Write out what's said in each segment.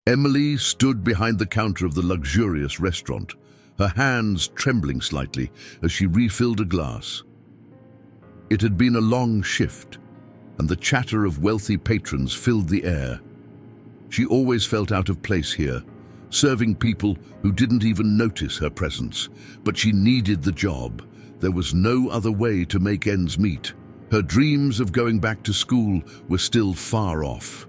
Emily stood behind the counter of the luxurious restaurant, her hands trembling slightly as she refilled a glass. It had been a long shift, and the chatter of wealthy patrons filled the air. She always felt out of place here, serving people who didn't even notice her presence, but she needed the job. There was no other way to make ends meet. Her dreams of going back to school were still far off.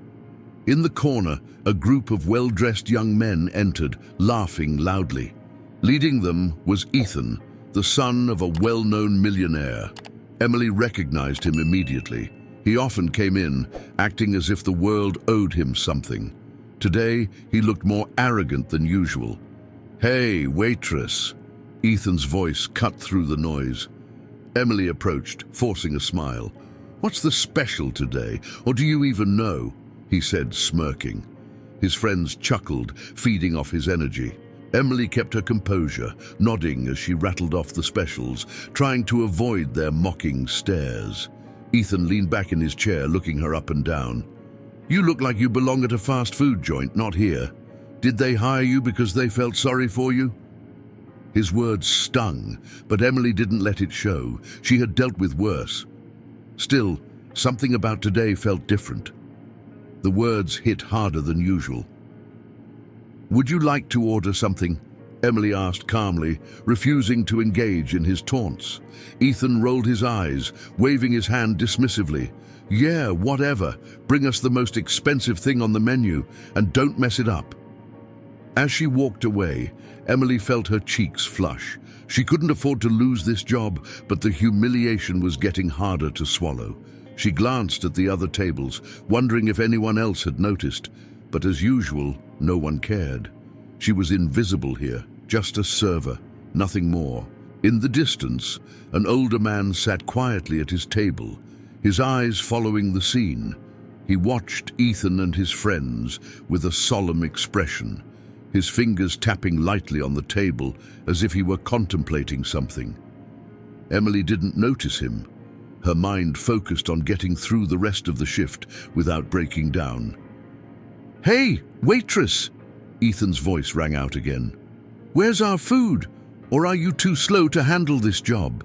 In the corner, a group of well-dressed young men entered, laughing loudly. Leading them was Ethan, the son of a well-known millionaire. Emily recognized him immediately. He often came in, acting as if the world owed him something. Today, he looked more arrogant than usual. "Hey, waitress!" Ethan's voice cut through the noise. Emily approached, forcing a smile. "What's the special today, or do you even know?" he said, smirking. His friends chuckled, feeding off his energy. Emily kept her composure, nodding as she rattled off the specials, trying to avoid their mocking stares. Ethan leaned back in his chair, looking her up and down. "You look like you belong at a fast food joint, not here. Did they hire you because they felt sorry for you?" His words stung, but Emily didn't let it show. She had dealt with worse. Still, something about today felt different. The words hit harder than usual. "Would you like to order something?" Emily asked calmly, refusing to engage in his taunts. Ethan rolled his eyes, waving his hand dismissively. "Yeah, whatever. Bring us the most expensive thing on the menu, and don't mess it up." As she walked away, Emily felt her cheeks flush. She couldn't afford to lose this job, but the humiliation was getting harder to swallow. She glanced at the other tables, wondering if anyone else had noticed, but as usual, no one cared. She was invisible here, just a server, nothing more. In the distance, an older man sat quietly at his table, his eyes following the scene. He watched Ethan and his friends with a solemn expression, his fingers tapping lightly on the table as if he were contemplating something. Emily didn't notice him. Her mind focused on getting through the rest of the shift without breaking down. "Hey, waitress!" Ethan's voice rang out again. "Where's our food? Or are you too slow to handle this job?"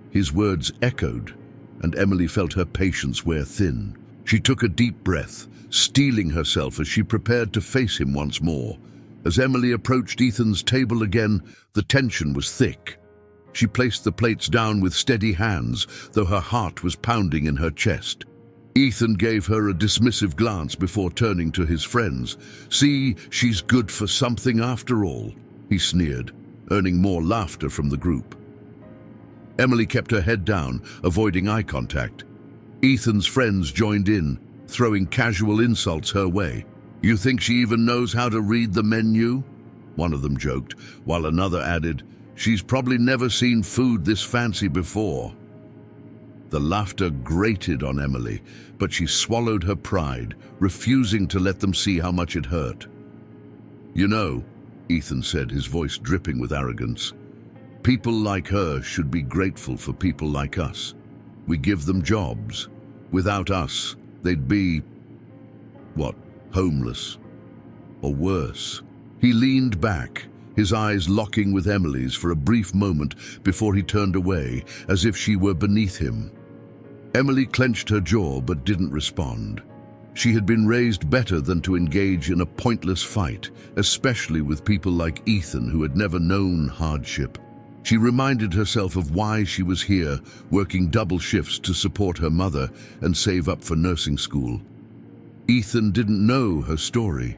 His words echoed, and Emily felt her patience wear thin. She took a deep breath, steeling herself as she prepared to face him once more. As Emily approached Ethan's table again, the tension was thick. She placed the plates down with steady hands, though her heart was pounding in her chest. Ethan gave her a dismissive glance before turning to his friends. "See, she's good for something after all," he sneered, earning more laughter from the group. Emily kept her head down, avoiding eye contact. Ethan's friends joined in, throwing casual insults her way. "You think she even knows how to read the menu?" one of them joked, while another added, "She's probably never seen food this fancy before." The laughter grated on Emily, but she swallowed her pride, refusing to let them see how much it hurt. "You know," Ethan said, his voice dripping with arrogance, "people like her should be grateful for people like us. We give them jobs. Without us, they'd be, homeless. Or worse." He leaned back, his eyes locking with Emily's for a brief moment before he turned away, as if she were beneath him. Emily clenched her jaw but didn't respond. She had been raised better than to engage in a pointless fight, especially with people like Ethan who had never known hardship. She reminded herself of why she was here, working double shifts to support her mother and save up for nursing school. Ethan didn't know her story.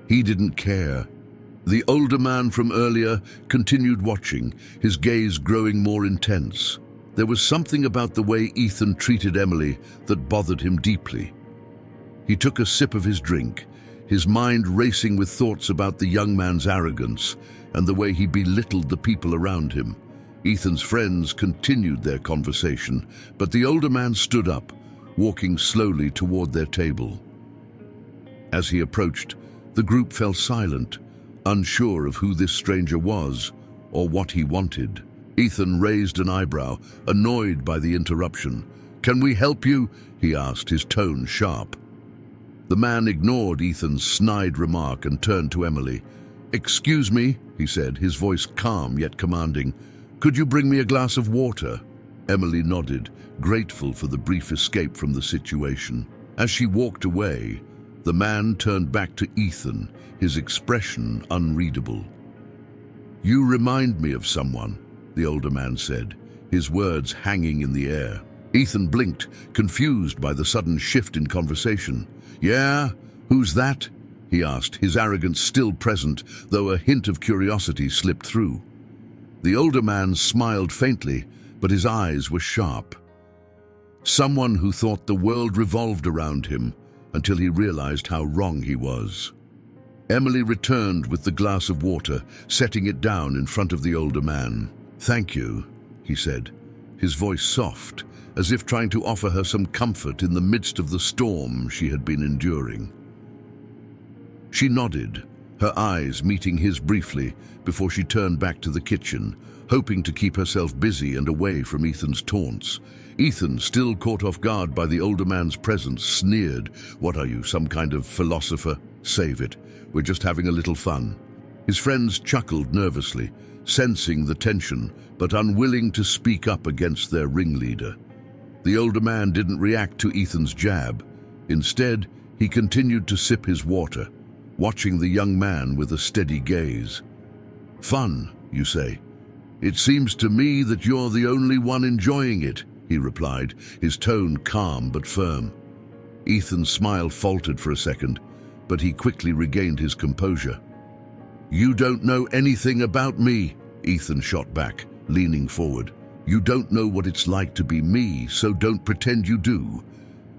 He didn't care. The older man from earlier continued watching, his gaze growing more intense. There was something about the way Ethan treated Emily that bothered him deeply. He took a sip of his drink, his mind racing with thoughts about the young man's arrogance and the way he belittled the people around him. Ethan's friends continued their conversation, but the older man stood up, walking slowly toward their table. As he approached, the group fell silent, unsure of who this stranger was or what he wanted. Ethan raised an eyebrow, annoyed by the interruption. "Can we help you?" he asked, his tone sharp. The man ignored Ethan's snide remark and turned to Emily. "Excuse me," he said, his voice calm yet commanding. "Could you bring me a glass of water?" Emily nodded, grateful for the brief escape from the situation. As she walked away, the man turned back to Ethan, his expression unreadable. "You remind me of someone," the older man said, his words hanging in the air. Ethan blinked, confused by the sudden shift in conversation. "Yeah? Who's that?" he asked, his arrogance still present, though a hint of curiosity slipped through. The older man smiled faintly, but his eyes were sharp. Someone who thought the world revolved around him until he realized how wrong he was. Emily returned with the glass of water, setting it down in front of the older man. "Thank you," he said, his voice soft, as if trying to offer her some comfort in the midst of the storm she had been enduring. She nodded, her eyes meeting his briefly before she turned back to the kitchen, hoping to keep herself busy and away from Ethan's taunts. Ethan, still caught off guard by the older man's presence, sneered. "What are you, some kind of philosopher? Save it. We're just having a little fun." His friends chuckled nervously, sensing the tension, but unwilling to speak up against their ringleader. The older man didn't react to Ethan's jab. Instead, he continued to sip his water, watching the young man with a steady gaze. "Fun, you say? It seems to me that you're the only one enjoying it," he replied, his tone calm but firm. Ethan's smile faltered for a second, but he quickly regained his composure. "You don't know anything about me," Ethan shot back, leaning forward. "You don't know what it's like to be me, so don't pretend you do."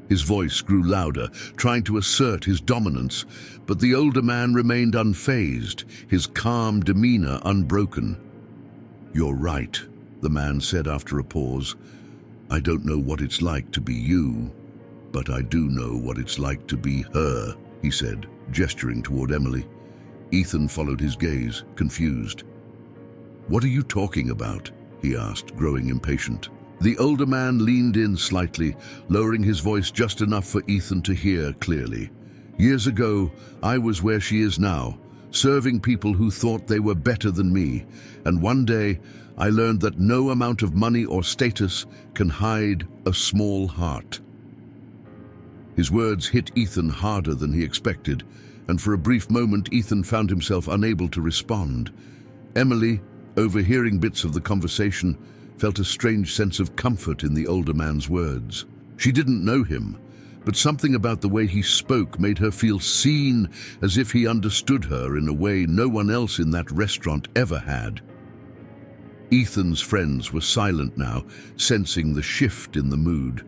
His voice grew louder, trying to assert his dominance, but the older man remained unfazed, his calm demeanor unbroken. "You're right," the man said after a pause. "I don't know what it's like to be you, but I do know what it's like to be her," he said, gesturing toward Emily. Ethan followed his gaze, confused. "What are you talking about?" he asked, growing impatient. The older man leaned in slightly, lowering his voice just enough for Ethan to hear clearly. "Years ago, I was where she is now, serving people who thought they were better than me, and one day I learned that no amount of money or status can hide a small heart." His words hit Ethan harder than he expected, and for a brief moment Ethan found himself unable to respond. Emily, overhearing bits of the conversation, felt a strange sense of comfort in the older man's words. She didn't know him, but something about the way he spoke made her feel seen, as if he understood her in a way no one else in that restaurant ever had. Ethan's friends were silent now, sensing the shift in the mood.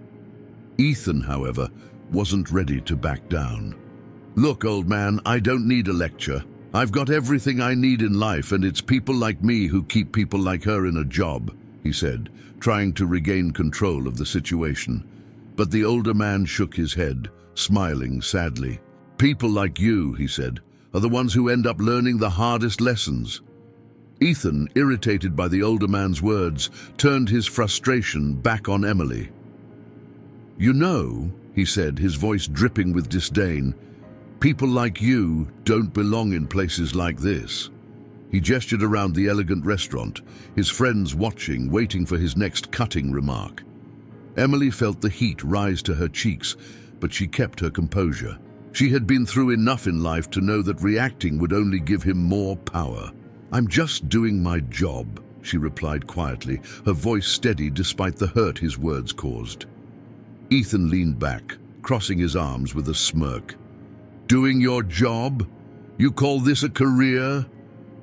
Ethan, however, wasn't ready to back down. "Look, old man, I don't need a lecture. I've got everything I need in life, and it's people like me who keep people like her in a job," he said, trying to regain control of the situation. But the older man shook his head, smiling sadly. "People like you," he said, "are the ones who end up learning the hardest lessons." Ethan, irritated by the older man's words, turned his frustration back on Emily. "You know," he said, his voice dripping with disdain, "people like you don't belong in places like this." He gestured around the elegant restaurant, his friends watching, waiting for his next cutting remark. Emily felt the heat rise to her cheeks, but she kept her composure. She had been through enough in life to know that reacting would only give him more power. "I'm just doing my job," she replied quietly, her voice steady despite the hurt his words caused. Ethan leaned back, crossing his arms with a smirk. "Doing your job? You call this a career?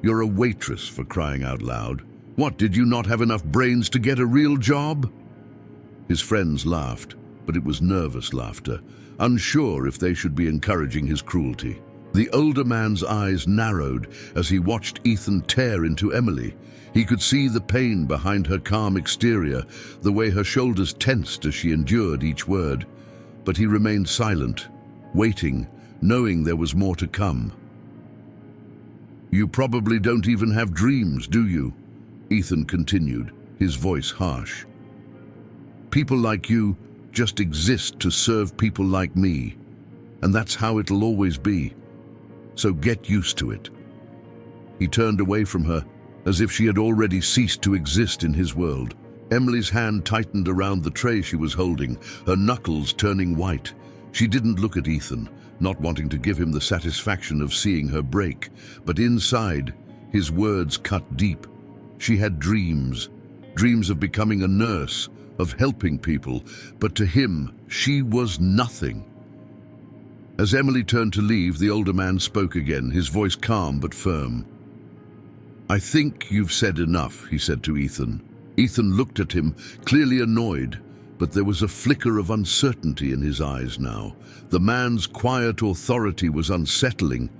You're a waitress, for crying out loud. What, did you not have enough brains to get a real job?" His friends laughed, but it was nervous laughter, unsure if they should be encouraging his cruelty. The older man's eyes narrowed as he watched Ethan tear into Emily. He could see the pain behind her calm exterior, the way her shoulders tensed as she endured each word. But he remained silent, waiting, knowing there was more to come. "You probably don't even have dreams, do you?" Ethan continued, his voice harsh. "People like you just exist to serve people like me." and that's how it'll always be. So get used to it." He turned away from her, as if she had already ceased to exist in his world. Emily's hand tightened around the tray she was holding, her knuckles turning white. She didn't look at Ethan, not wanting to give him the satisfaction of seeing her break, but inside, his words cut deep. She had dreams of becoming a nurse, of helping people, but to him, she was nothing. As Emily turned to leave, the older man spoke again, his voice calm but firm. "I think you've said enough," he said to Ethan. Ethan looked at him, clearly annoyed, but there was a flicker of uncertainty in his eyes now. The man's quiet authority was unsettling.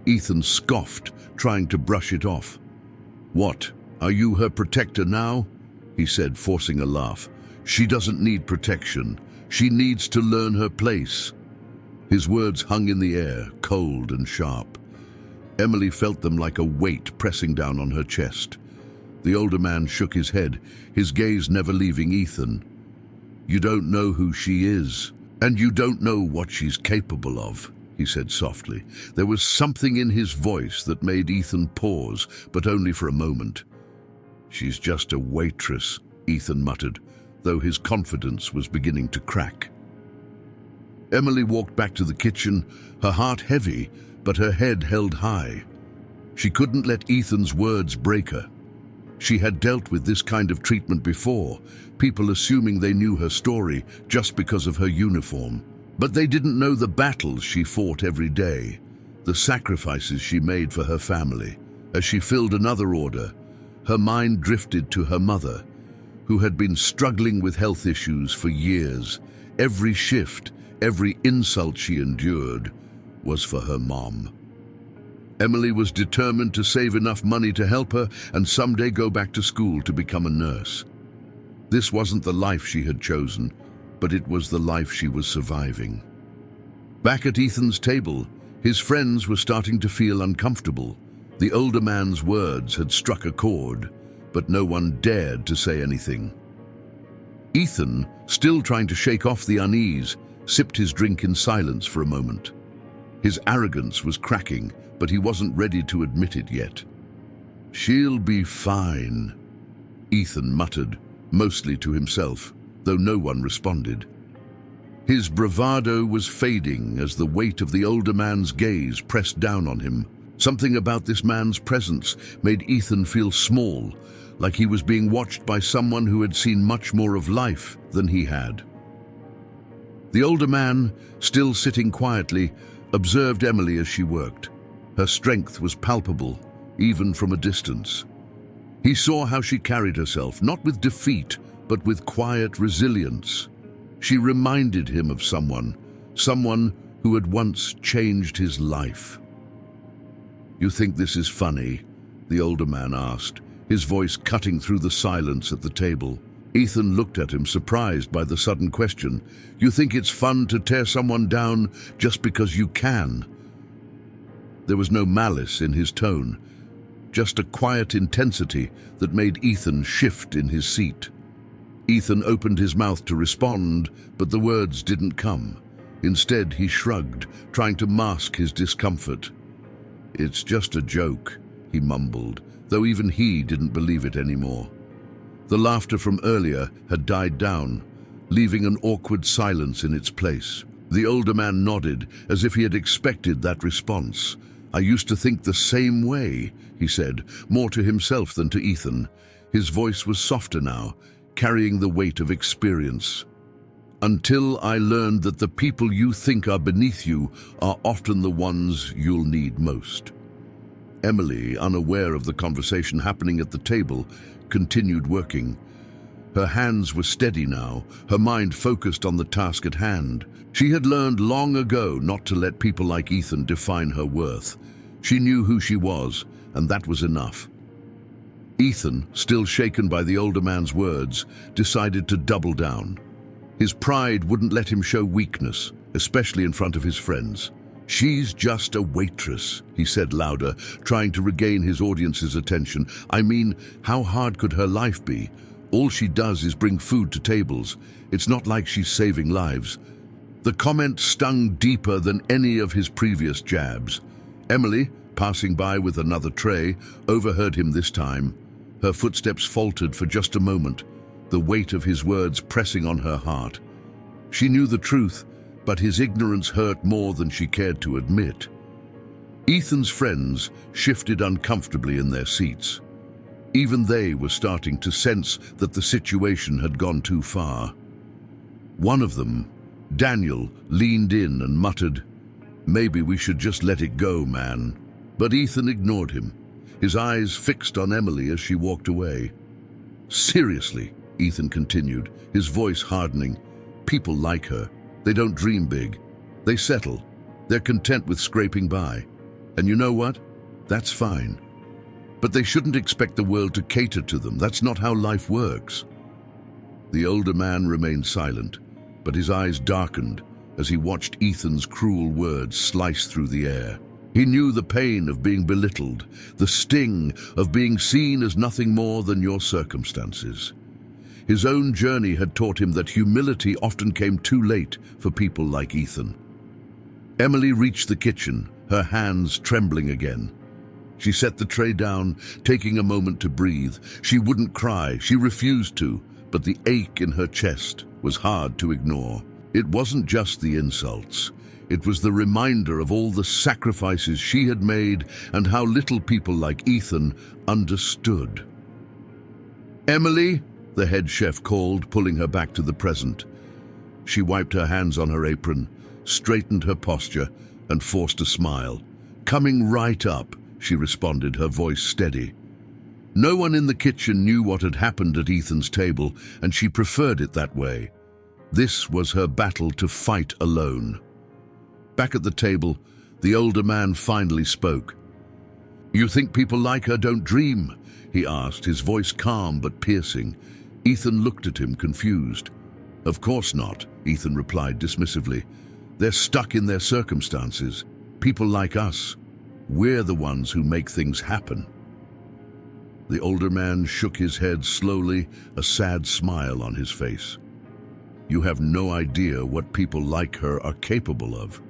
Ethan scoffed, trying to brush it off. "What, are you her protector now?" he said, forcing a laugh. "She doesn't need protection. She needs to learn her place." His words hung in the air, cold and sharp. Emily felt them like a weight pressing down on her chest. The older man shook his head, his gaze never leaving Ethan. "You don't know who she is, and you don't know what she's capable of," he said softly. There was something in his voice that made Ethan pause, but only for a moment. "She's just a waitress," Ethan muttered, though his confidence was beginning to crack. Emily walked back to the kitchen, her heart heavy, but her head held high. She couldn't let Ethan's words break her. She had dealt with this kind of treatment before, people assuming they knew her story just because of her uniform. But they didn't know the battles she fought every day, the sacrifices she made for her family. As she filled another order, her mind drifted to her mother, who had been struggling with health issues for years. Every shift, every insult she endured was for her mom. Emily was determined to save enough money to help her and someday go back to school to become a nurse. This wasn't the life she had chosen, but it was the life she was surviving. Back at Ethan's table, his friends were starting to feel uncomfortable. The older man's words had struck a chord, but no one dared to say anything. Ethan, still trying to shake off the unease, sipped his drink in silence for a moment. His arrogance was cracking, but he wasn't ready to admit it yet. "She'll be fine," Ethan muttered, mostly to himself, though no one responded. His bravado was fading as the weight of the older man's gaze pressed down on him. Something about this man's presence made Ethan feel small, like he was being watched by someone who had seen much more of life than he had. The older man, still sitting quietly, observed Emily as she worked. Her strength was palpable, even from a distance. He saw how she carried herself, not with defeat, but with quiet resilience. She reminded him of someone who had once changed his life. "You think this is funny?" the older man asked, his voice cutting through the silence at the table. Ethan looked at him, surprised by the sudden question. "You think it's fun to tear someone down just because you can?" There was no malice in his tone, just a quiet intensity that made Ethan shift in his seat. Ethan opened his mouth to respond, but the words didn't come. Instead, he shrugged, trying to mask his discomfort. "It's just a joke," he mumbled, though even he didn't believe it anymore. The laughter from earlier had died down, leaving an awkward silence in its place. The older man nodded, as if he had expected that response. "I used to think the same way," he said, more to himself than to Ethan. His voice was softer now, carrying the weight of experience. "Until I learned that the people you think are beneath you are often the ones you'll need most." Emily, unaware of the conversation happening at the table, continued working. Her hands were steady now, her mind focused on the task at hand. She had learned long ago not to let people like Ethan define her worth. She knew who she was, and that was enough. Ethan, still shaken by the older man's words, decided to double down. His pride wouldn't let him show weakness, especially in front of his friends. "She's just a waitress," he said louder, trying to regain his audience's attention. "I mean, how hard could her life be? All she does is bring food to tables. It's not like she's saving lives." The comment stung deeper than any of his previous jabs. Emily, passing by with another tray, overheard him this time. Her footsteps faltered for just a moment, the weight of his words pressing on her heart. She knew the truth, but his ignorance hurt more than she cared to admit. Ethan's friends shifted uncomfortably in their seats. Even they were starting to sense that the situation had gone too far. One of them, Daniel, leaned in and muttered, "Maybe we should just let it go, man." But Ethan ignored him, his eyes fixed on Emily as she walked away. "Seriously," Ethan continued, his voice hardening, "people like her. They don't dream big. They settle. They're content with scraping by. And you know what? That's fine. But they shouldn't expect the world to cater to them. That's not how life works." The older man remained silent, but his eyes darkened as he watched Ethan's cruel words slice through the air. He knew the pain of being belittled, the sting of being seen as nothing more than your circumstances. His own journey had taught him that humility often came too late for people like Ethan. Emily reached the kitchen, her hands trembling again. She set the tray down, taking a moment to breathe. She wouldn't cry, she refused to, but the ache in her chest was hard to ignore. It wasn't just the insults. It was the reminder of all the sacrifices she had made and how little people like Ethan understood. "Emily," the head chef called, pulling her back to the present. She wiped her hands on her apron, straightened her posture, and forced a smile. "Coming right up," she responded, her voice steady. No one in the kitchen knew what had happened at Ethan's table, and she preferred it that way. This was her battle to fight alone. Back at the table, the older man finally spoke. "You think people like her don't dream?" he asked, his voice calm but piercing. Ethan looked at him, confused. "Of course not," Ethan replied dismissively. "They're stuck in their circumstances. People like us, we're the ones who make things happen." The older man shook his head slowly, a sad smile on his face. "You have no idea what people like her are capable of.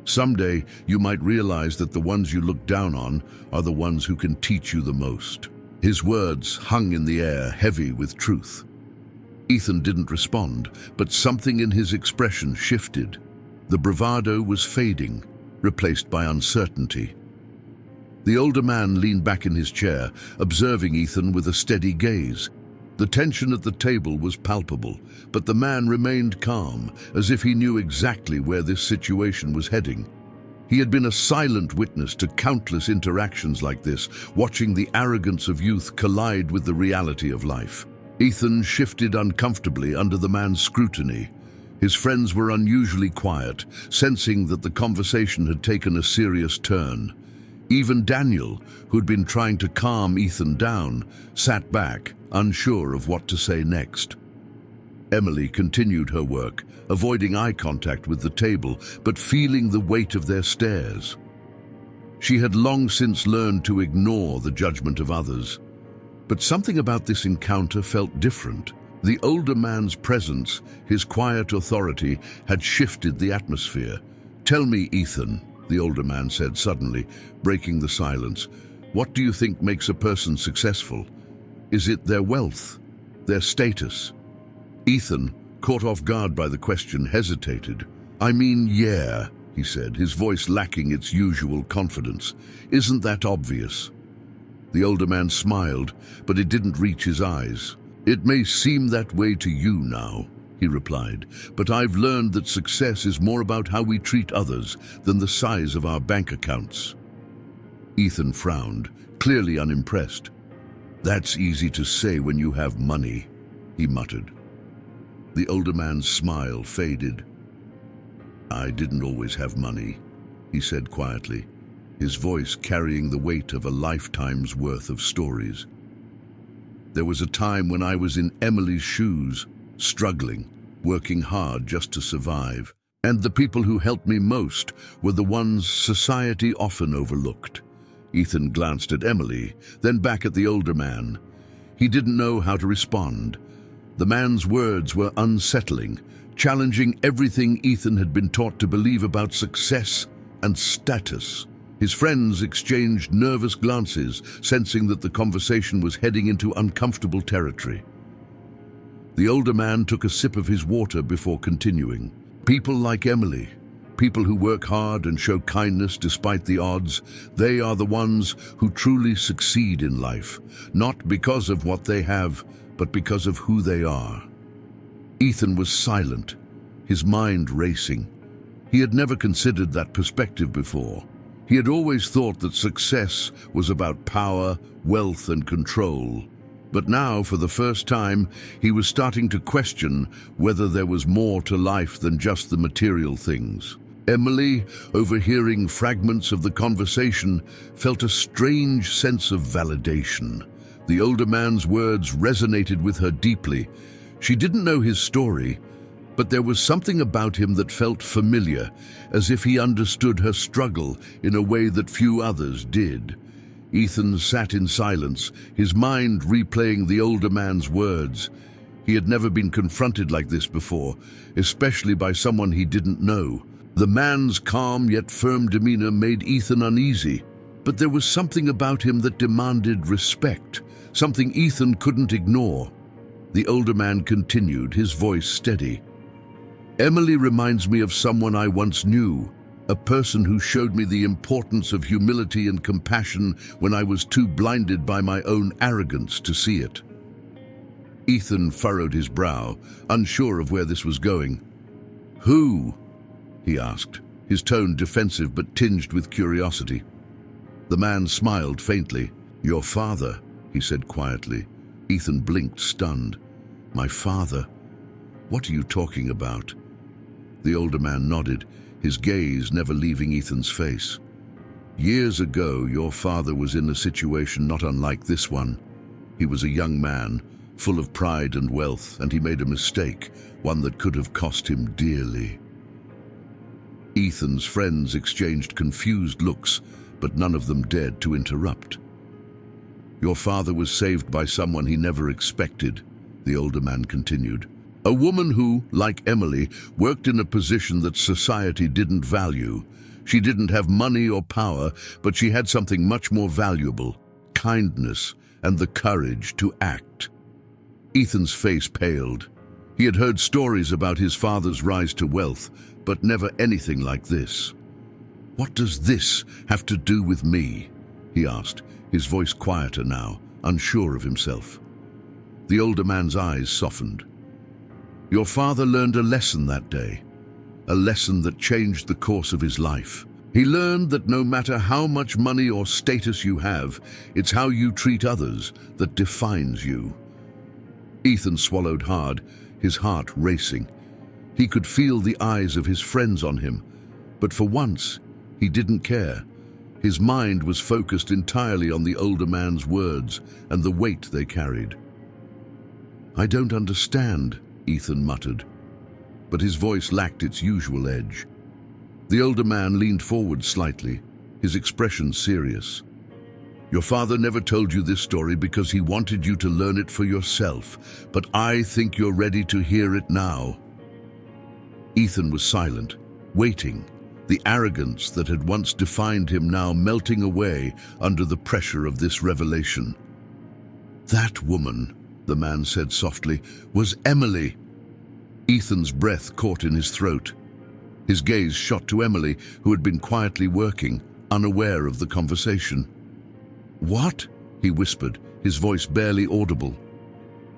Someday, you might realize that the ones you look down on are the ones who can teach you the most." His words hung in the air, heavy with truth. Ethan didn't respond, but something in his expression shifted. The bravado was fading, replaced by uncertainty. The older man leaned back in his chair, observing Ethan with a steady gaze. The tension at the table was palpable, but the man remained calm, as if he knew exactly where this situation was heading. He had been a silent witness to countless interactions like this, watching the arrogance of youth collide with the reality of life. Ethan shifted uncomfortably under the man's scrutiny. His friends were unusually quiet, sensing that the conversation had taken a serious turn. Even Daniel, who'd been trying to calm Ethan down, sat back, unsure of what to say next. Emily continued her work, avoiding eye contact with the table, but feeling the weight of their stares. She had long since learned to ignore the judgment of others. But something about this encounter felt different. The older man's presence, his quiet authority, had shifted the atmosphere. "Tell me, Ethan," the older man said suddenly, breaking the silence, "what do you think makes a person successful? Is it their wealth? Their status?" Ethan, caught off guard by the question, hesitated. "I mean, yeah," he said, his voice lacking its usual confidence. "Isn't that obvious?" The older man smiled, but it didn't reach his eyes. "It may seem that way to you now," he replied, "but I've learned that success is more about how we treat others than the size of our bank accounts." Ethan frowned, clearly unimpressed. "That's easy to say when you have money," he muttered. The older man's smile faded. "I didn't always have money," he said quietly, his voice carrying the weight of a lifetime's worth of stories. "There was a time when I was in Emily's shoes, struggling, working hard just to survive. And the people who helped me most were the ones society often overlooked." Ethan glanced at Emily, then back at the older man. He didn't know how to respond. The man's words were unsettling, challenging everything Ethan had been taught to believe about success and status. His friends exchanged nervous glances, sensing that the conversation was heading into uncomfortable territory. The older man took a sip of his water before continuing. People like Emily, people who work hard and show kindness despite the odds, they are the ones who truly succeed in life, not because of what they have, but because of who they are. Ethan was silent, his mind racing. He had never considered that perspective before. He had always thought that success was about power, wealth, and control. But now, for the first time, he was starting to question whether there was more to life than just the material things. Emily, overhearing fragments of the conversation, felt a strange sense of validation. The older man's words resonated with her deeply. She didn't know his story, but there was something about him that felt familiar, as if he understood her struggle in a way that few others did. Ethan sat in silence, his mind replaying the older man's words. He had never been confronted like this before, especially by someone he didn't know. The man's calm yet firm demeanor made Ethan uneasy, but there was something about him that demanded respect, something Ethan couldn't ignore. The older man continued, his voice steady. Emily reminds me of someone I once knew, a person who showed me the importance of humility and compassion when I was too blinded by my own arrogance to see it. Ethan furrowed his brow, unsure of where this was going. Who? He asked, his tone defensive but tinged with curiosity. The man smiled faintly. Your father, he said quietly. Ethan blinked, stunned. My father? What are you talking about? The older man nodded, his gaze never leaving Ethan's face. Years ago, your father was in a situation not unlike this one. He was a young man, full of pride and wealth, and he made a mistake, one that could have cost him dearly. Ethan's friends exchanged confused looks, but none of them dared to interrupt. Your father was saved by someone he never expected, the older man continued. A woman who, like Emily, worked in a position that society didn't value. She didn't have money or power, but she had something much more valuable, kindness and the courage to act. Ethan's face paled. He had heard stories about his father's rise to wealth, but never anything like this. What does this have to do with me? He asked, his voice quieter now, unsure of himself. The older man's eyes softened. Your father learned a lesson that day, a lesson that changed the course of his life. He learned that no matter how much money or status you have, it's how you treat others that defines you. Ethan swallowed hard, his heart racing. He could feel the eyes of his friends on him, but for once, he didn't care. His mind was focused entirely on the older man's words and the weight they carried. I don't understand, Ethan muttered, but his voice lacked its usual edge. The older man leaned forward slightly, his expression serious. Your father never told you this story because he wanted you to learn it for yourself, but I think you're ready to hear it now. Ethan was silent, waiting, the arrogance that had once defined him now melting away under the pressure of this revelation. That woman, the man said softly, was Emily. Ethan's breath caught in his throat. His gaze shot to Emily, who had been quietly working, unaware of the conversation. What? He whispered, his voice barely audible.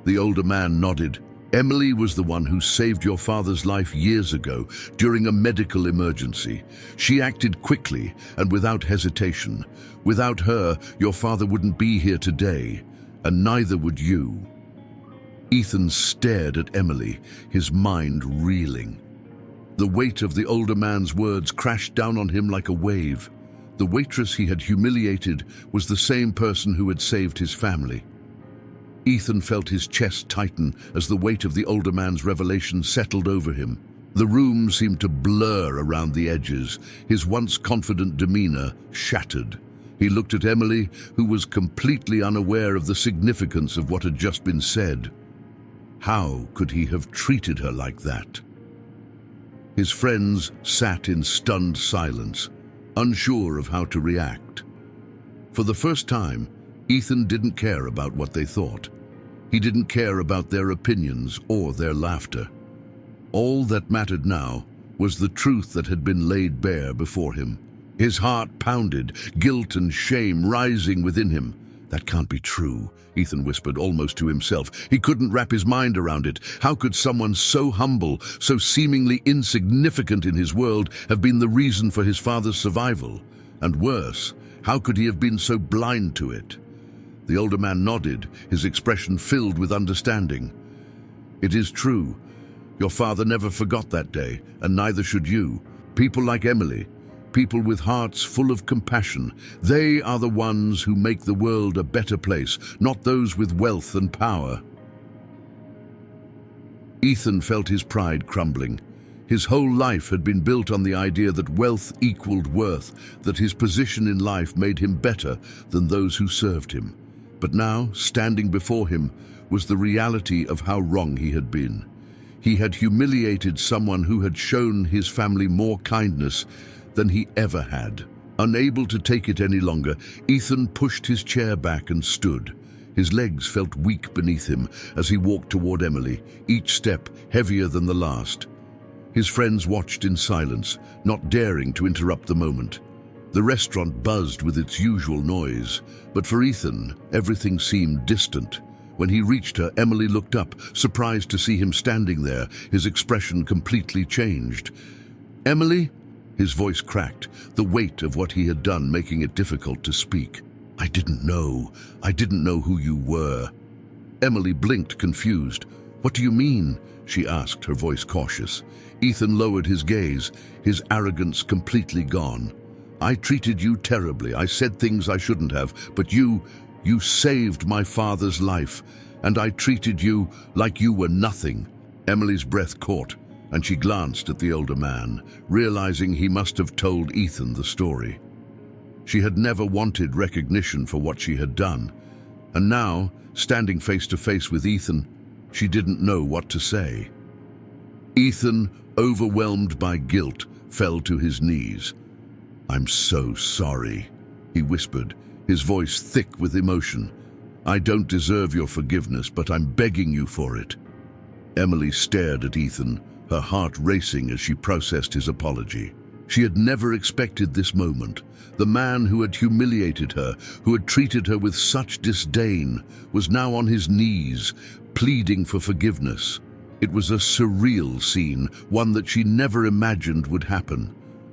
The older man nodded. Emily was the one who saved your father's life years ago during a medical emergency. She acted quickly and without hesitation. Without her, your father wouldn't be here today, and neither would you. Ethan stared at Emily, his mind reeling. The weight of the older man's words crashed down on him like a wave. The waitress he had humiliated was the same person who had saved his family. Ethan felt his chest tighten as the weight of the older man's revelation settled over him. The room seemed to blur around the edges, his once confident demeanor shattered. He looked at Emily, who was completely unaware of the significance of what had just been said. How could he have treated her like that? His friends sat in stunned silence, unsure of how to react. For the first time, Ethan didn't care about what they thought. He didn't care about their opinions or their laughter. All that mattered now was the truth that had been laid bare before him. His heart pounded, guilt and shame rising within him. "That can't be true," Ethan whispered almost to himself. He couldn't wrap his mind around it. How could someone so humble, so seemingly insignificant in his world, have been the reason for his father's survival? And worse, how could he have been so blind to it? The older man nodded, his expression filled with understanding. "It is true. Your father never forgot that day, and neither should you. People like Emily, people with hearts full of compassion, they are the ones who make the world a better place, not those with wealth and power." Ethan felt his pride crumbling. His whole life had been built on the idea that wealth equaled worth, that his position in life made him better than those who served him. But now, standing before him, was the reality of how wrong he had been. He had humiliated someone who had shown his family more kindness than he ever had. Unable to take it any longer, Ethan pushed his chair back and stood. His legs felt weak beneath him as he walked toward Emily, each step heavier than the last. His friends watched in silence, not daring to interrupt the moment. The restaurant buzzed with its usual noise, but for Ethan, everything seemed distant. When he reached her, Emily looked up, surprised to see him standing there, his expression completely changed. "Emily?" His voice cracked, the weight of what he had done making it difficult to speak. I didn't know who you were." Emily blinked, confused. "What do you mean?" she asked, her voice cautious. Ethan lowered his gaze, his arrogance completely gone. "I treated you terribly. I said things I shouldn't have, but you saved my father's life, and I treated you like you were nothing." Emily's breath caught, and she glanced at the older man, realizing he must have told Ethan the story. She had never wanted recognition for what she had done, and now, standing face to face with Ethan, she didn't know what to say. Ethan, overwhelmed by guilt, fell to his knees. "I'm so sorry," he whispered, his voice thick with emotion. "I don't deserve your forgiveness, but I'm begging you for it." Emily stared at Ethan, her heart racing as she processed his apology. She had never expected this moment. The man who had humiliated her, who had treated her with such disdain, was now on his knees, pleading for forgiveness. It was a surreal scene, one that she never imagined would happen.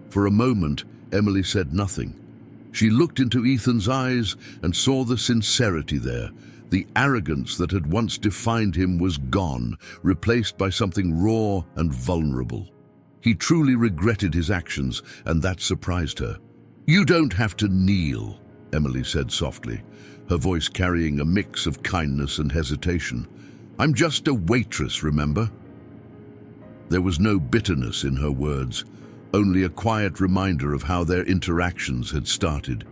For a moment, Emily said nothing. She looked into Ethan's eyes and saw the sincerity there. The arrogance that had once defined him was gone, replaced by something raw and vulnerable. He truly regretted his actions, and that surprised her. "You don't have to kneel," Emily said softly, her voice carrying a mix of kindness and hesitation. "I'm just a waitress, remember?" There was no bitterness in her words, only a quiet reminder of how their interactions had started.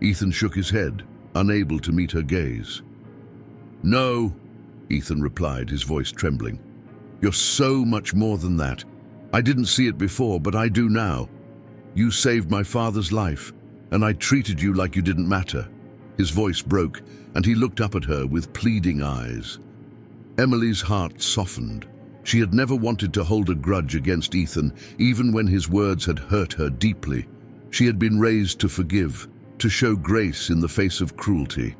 Ethan shook his head, unable to meet her gaze. "No," Ethan replied, his voice trembling. "You're so much more than that. I didn't see it before, but I do now. You saved my father's life, and I treated you like you didn't matter." His voice broke, and he looked up at her with pleading eyes. Emily's heart softened. She had never wanted to hold a grudge against Ethan, even when his words had hurt her deeply. She had been raised to forgive, to show grace in the face of cruelty.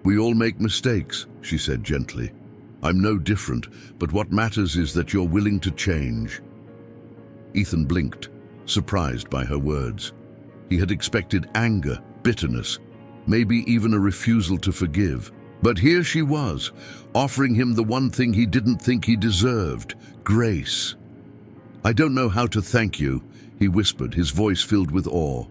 "We all make mistakes," she said gently. "I'm no different, but what matters is that you're willing to change." Ethan blinked, surprised by her words. He had expected anger, bitterness, maybe even a refusal to forgive. But here she was, offering him the one thing he didn't think he deserved, grace. "I don't know how to thank you," he whispered, his voice filled with awe.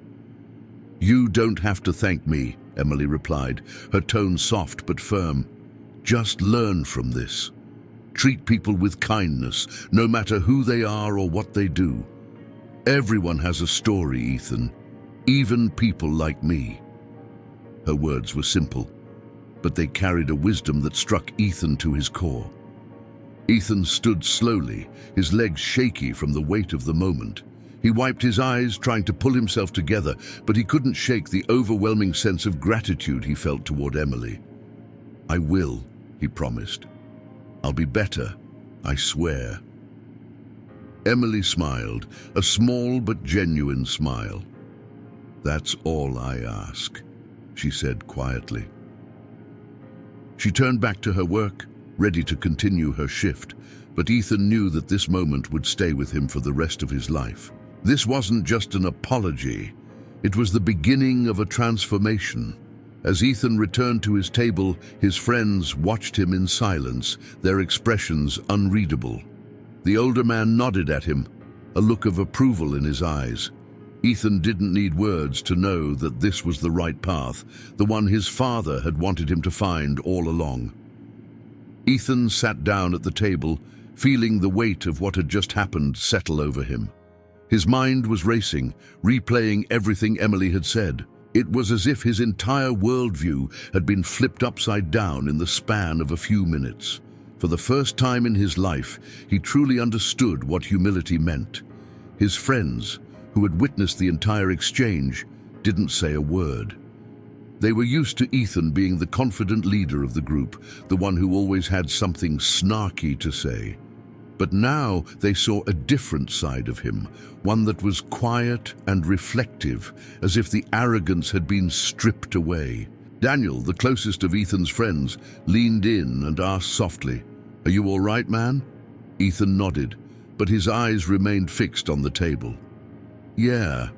"You don't have to thank me," Emily replied, her tone soft but firm. "Just learn from this. Treat people with kindness, no matter who they are or what they do. Everyone has a story, Ethan, even people like me." Her words were simple, but they carried a wisdom that struck Ethan to his core. Ethan stood slowly, his legs shaky from the weight of the moment. He wiped his eyes, trying to pull himself together, but he couldn't shake the overwhelming sense of gratitude he felt toward Emily. "I will," he promised. "I'll be better, I swear." Emily smiled, a small but genuine smile. "That's all I ask," she said quietly. She turned back to her work, ready to continue her shift, but Ethan knew that this moment would stay with him for the rest of his life. This wasn't just an apology. It was the beginning of a transformation. As Ethan returned to his table, his friends watched him in silence, their expressions unreadable. The older man nodded at him, a look of approval in his eyes. Ethan didn't need words to know that this was the right path, the one his father had wanted him to find all along. Ethan sat down at the table, feeling the weight of what had just happened settle over him. His mind was racing, replaying everything Emily had said. It was as if his entire worldview had been flipped upside down in the span of a few minutes. For the first time in his life, he truly understood what humility meant. His friends, who had witnessed the entire exchange, didn't say a word. They were used to Ethan being the confident leader of the group, the one who always had something snarky to say. But now they saw a different side of him, one that was quiet and reflective, as if the arrogance had been stripped away. Daniel, the closest of Ethan's friends, leaned in and asked softly, "Are you all right, man?" Ethan nodded, but his eyes remained fixed on the table. "Yeah,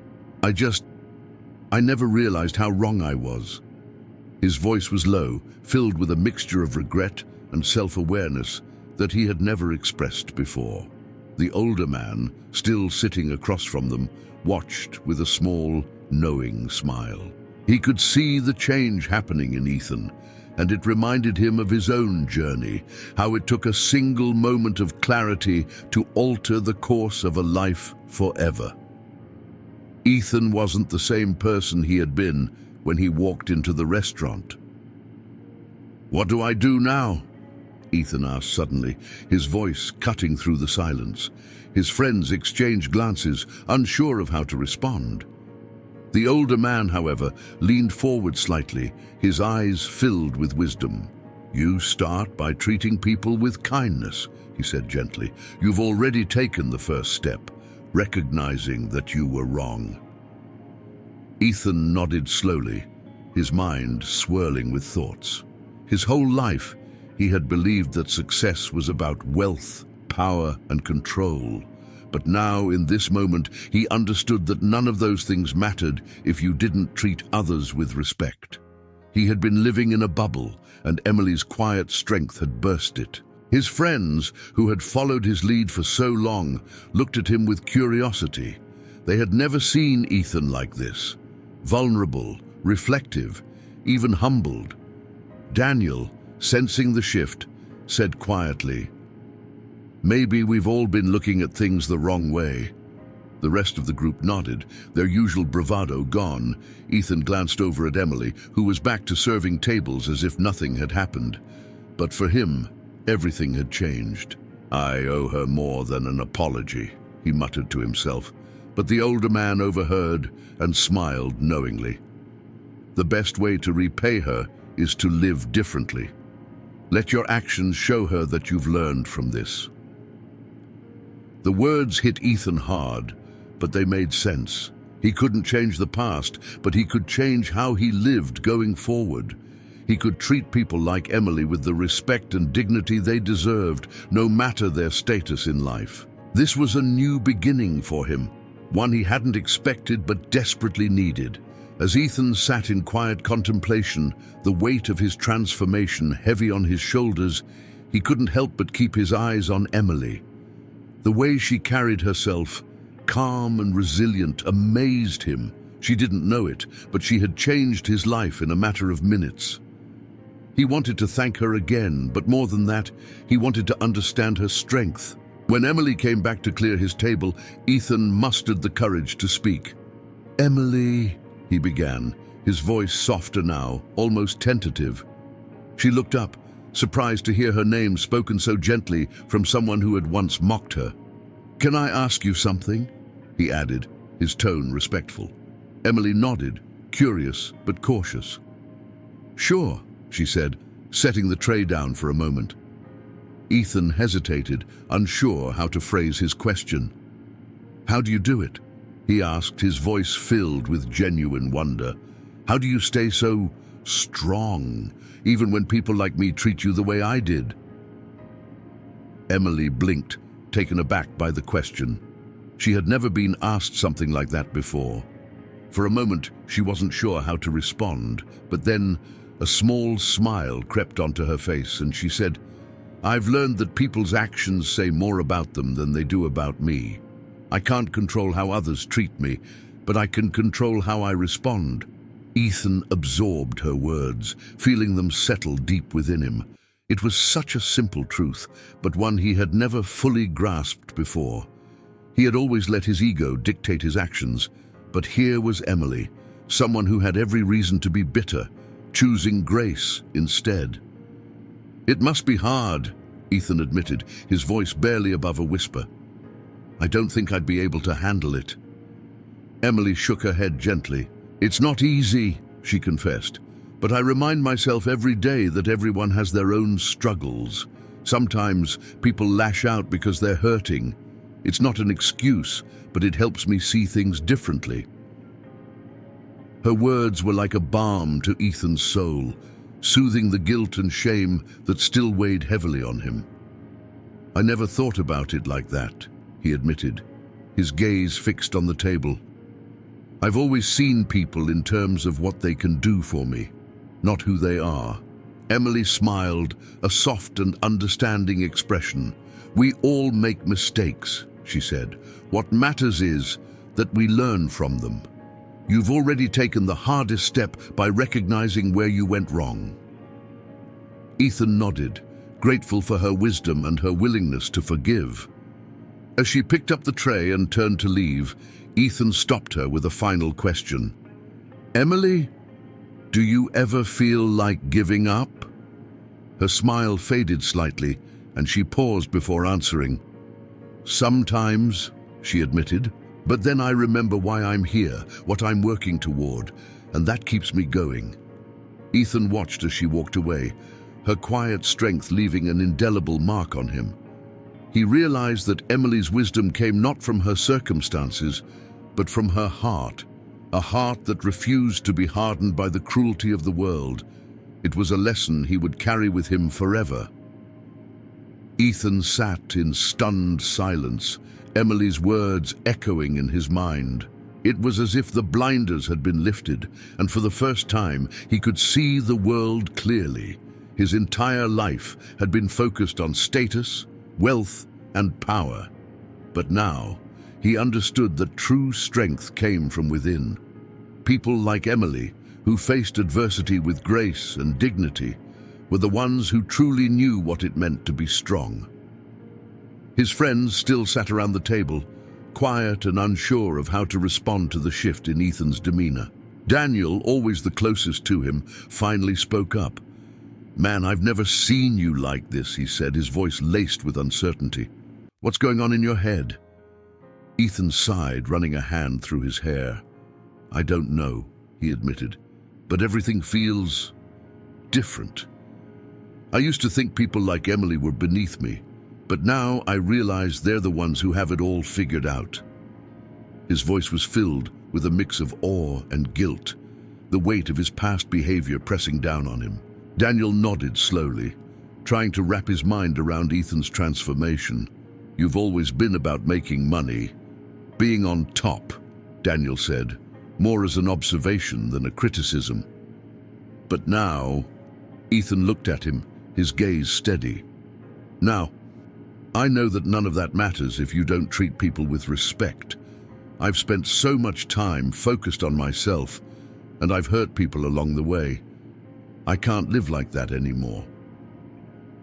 I never realized how wrong I was." His voice was low, filled with a mixture of regret and self-awareness that he had never expressed before. The older man, still sitting across from them, watched with a small, knowing smile. He could see the change happening in Ethan, and it reminded him of his own journey, how it took a single moment of clarity to alter the course of a life forever. Ethan wasn't the same person he had been when he walked into the restaurant. "What do I do now?" Ethan asked suddenly, his voice cutting through the silence. His friends exchanged glances, unsure of how to respond. The older man, however, leaned forward slightly, his eyes filled with wisdom. "You start by treating people with kindness," he said gently. "You've already taken the first step, recognizing that you were wrong." Ethan nodded slowly, his mind swirling with thoughts. His whole life, he had believed that success was about wealth, power, and control. But now, in this moment, he understood that none of those things mattered if you didn't treat others with respect. He had been living in a bubble, and Emily's quiet strength had burst it. His friends, who had followed his lead for so long, looked at him with curiosity. They had never seen Ethan like this. Vulnerable, reflective, even humbled. Daniel, sensing the shift, said quietly, "Maybe we've all been looking at things the wrong way." The rest of the group nodded, their usual bravado gone. Ethan glanced over at Emily, who was back to serving tables as if nothing had happened. But for him, everything had changed. "I owe her more than an apology," he muttered to himself, but the older man overheard and smiled knowingly. "The best way to repay her is to live differently. Let your actions show her that you've learned from this." The words hit Ethan hard, but they made sense. He couldn't change the past, but he could change how he lived going forward. He could treat people like Emily with the respect and dignity they deserved, no matter their status in life. This was a new beginning for him, one he hadn't expected but desperately needed. As Ethan sat in quiet contemplation, the weight of his transformation heavy on his shoulders, he couldn't help but keep his eyes on Emily. The way she carried herself, calm and resilient, amazed him. She didn't know it, but she had changed his life in a matter of minutes. He wanted to thank her again, but more than that, he wanted to understand her strength. When Emily came back to clear his table, Ethan mustered the courage to speak. "Emily," he began, his voice softer now, almost tentative. She looked up, surprised to hear her name spoken so gently from someone who had once mocked her. "Can I ask you something?" he added, his tone respectful. Emily nodded, curious but cautious. "Sure," she said, setting the tray down for a moment. Ethan hesitated, unsure how to phrase his question. "How do you do it?" he asked, his voice filled with genuine wonder. "How do you stay so strong, even when people like me treat you the way I did?" Emily blinked, taken aback by the question. She had never been asked something like that before. For a moment, she wasn't sure how to respond, but then a small smile crept onto her face and she said, "I've learned that people's actions say more about them than they do about me. I can't control how others treat me, but I can control how I respond." Ethan absorbed her words, feeling them settle deep within him. It was such a simple truth, but one he had never fully grasped before. He had always let his ego dictate his actions, but here was Emily, someone who had every reason to be bitter, choosing grace instead. "It must be hard," Ethan admitted, his voice barely above a whisper. "I don't think I'd be able to handle it." Emily shook her head gently. "It's not easy," she confessed, "but I remind myself every day that everyone has their own struggles. Sometimes people lash out because they're hurting. It's not an excuse, but it helps me see things differently." Her words were like a balm to Ethan's soul, soothing the guilt and shame that still weighed heavily on him. "I never thought about it like that," he admitted, his gaze fixed on the table. "I've always seen people in terms of what they can do for me, not who they are." Emily smiled, a soft and understanding expression. "We all make mistakes," she said. "What matters is that we learn from them. You've already taken the hardest step by recognizing where you went wrong." Ethan nodded, grateful for her wisdom and her willingness to forgive. As she picked up the tray and turned to leave, Ethan stopped her with a final question. "Emily, do you ever feel like giving up?" Her smile faded slightly, and she paused before answering. "Sometimes," she admitted, "but then I remember why I'm here, what I'm working toward, and that keeps me going." Ethan watched as she walked away, her quiet strength leaving an indelible mark on him. He realized that Emily's wisdom came not from her circumstances, but from her heart, a heart that refused to be hardened by the cruelty of the world. It was a lesson he would carry with him forever. Ethan sat in stunned silence, Emily's words echoing in his mind. It was as if the blinders had been lifted, and for the first time he could see the world clearly. His entire life had been focused on status, wealth, and power. But now, he understood that true strength came from within. People like Emily, who faced adversity with grace and dignity, were the ones who truly knew what it meant to be strong. His friends still sat around the table, quiet and unsure of how to respond to the shift in Ethan's demeanor. Daniel, always the closest to him, finally spoke up. "Man, I've never seen you like this," he said, his voice laced with uncertainty. "What's going on in your head?" Ethan sighed, running a hand through his hair. "I don't know," he admitted, "but everything feels different. I used to think people like Emily were beneath me, but now I realize they're the ones who have it all figured out." His voice was filled with a mix of awe and guilt, the weight of his past behavior pressing down on him. Daniel nodded slowly, trying to wrap his mind around Ethan's transformation. "You've always been about making money, being on top," Daniel said, more as an observation than a criticism. "But now," Ethan looked at him, his gaze steady. "Now, I know that none of that matters if you don't treat people with respect. I've spent so much time focused on myself, and I've hurt people along the way. I can't live like that anymore."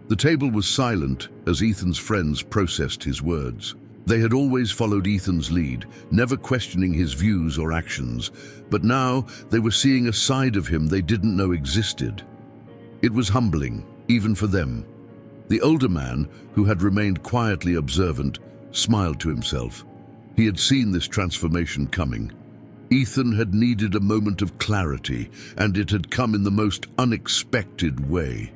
The table was silent as Ethan's friends processed his words. They had always followed Ethan's lead, never questioning his views or actions, but now they were seeing a side of him they didn't know existed. It was humbling, even for them. The older man, who had remained quietly observant, smiled to himself. He had seen this transformation coming. Ethan had needed a moment of clarity, and it had come in the most unexpected way.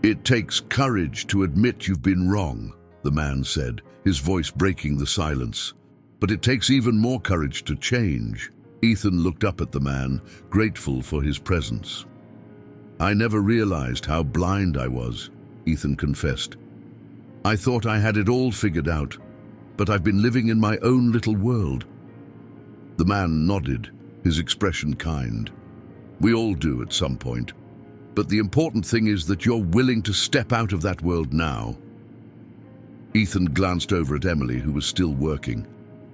"It takes courage to admit you've been wrong," the man said, his voice breaking the silence. "But it takes even more courage to change." Ethan looked up at the man, grateful for his presence. "I never realized how blind I was," Ethan confessed. "I thought I had it all figured out, but I've been living in my own little world." The man nodded, his expression kind. "We all do at some point. But the important thing is that you're willing to step out of that world now." Ethan glanced over at Emily, who was still working,